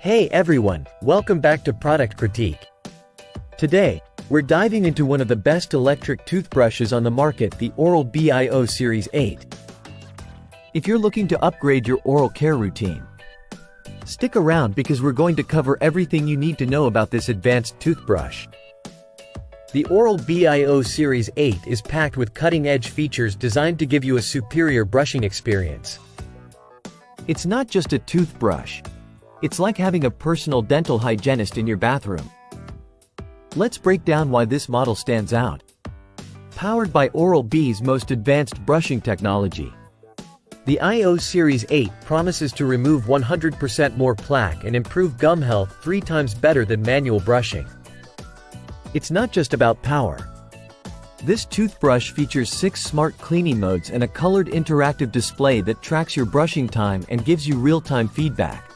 Hey everyone, welcome back to Product Critique. Today, we're diving into one of the best electric toothbrushes on the market, the Oral B IO Series 8. If you're looking to upgrade your oral care routine, stick around because we're going to cover everything you need to know about this advanced toothbrush. The Oral B IO Series 8 is packed with cutting-edge features designed to give you a superior brushing experience. It's not just a toothbrush. It's like having a personal dental hygienist in your bathroom. Let's break down why this model stands out. Powered by Oral B's most advanced brushing technology, the IO Series 8 promises to remove 100% more plaque and improve gum health 3 times better than manual brushing. It's not just about power. This toothbrush features 6 smart cleaning modes and a colored interactive display that tracks your brushing time and gives you real-time feedback.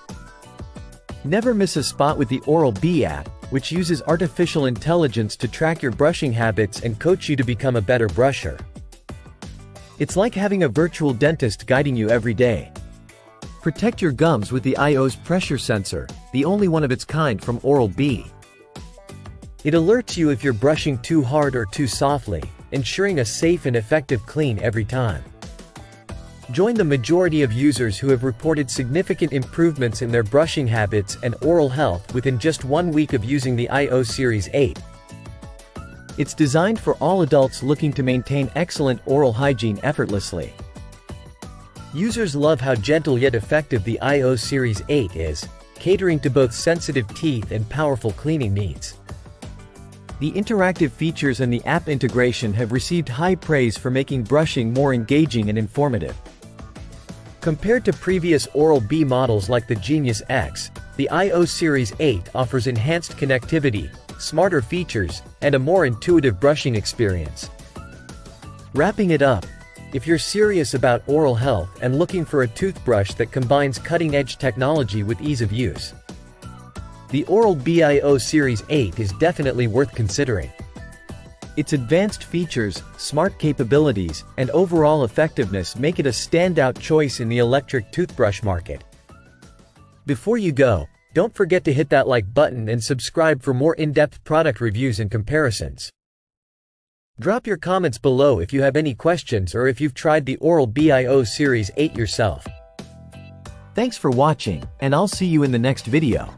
Never miss a spot with the Oral B app, which uses artificial intelligence to track your brushing habits and coach you to become a better brusher. It's like having a virtual dentist guiding you every day. Protect your gums with the IO's pressure sensor, the only one of its kind from Oral B. It alerts you if you're brushing too hard or too softly, ensuring a safe and effective clean every time. Join the majority of users who have reported significant improvements in their brushing habits and oral health within just 1 week of using the IO Series 8. It's designed for all adults looking to maintain excellent oral hygiene effortlessly. Users love how gentle yet effective the IO Series 8 is, catering to both sensitive teeth and powerful cleaning needs. The interactive features and the app integration have received high praise for making brushing more engaging and informative. Compared to previous Oral B models like the Genius X, the IO Series 8 offers enhanced connectivity, smarter features, and a more intuitive brushing experience. Wrapping it up, if you're serious about oral health and looking for a toothbrush that combines cutting-edge technology with ease of use, the Oral B IO Series 8 is definitely worth considering. Its advanced features, smart capabilities, and overall effectiveness make it a standout choice in the electric toothbrush market. Before you go, don't forget to hit that like button and subscribe for more in-depth product reviews and comparisons. Drop your comments below if you have any questions or if you've tried the Oral B IO Series 8 yourself. Thanks for watching, and I'll see you in the next video.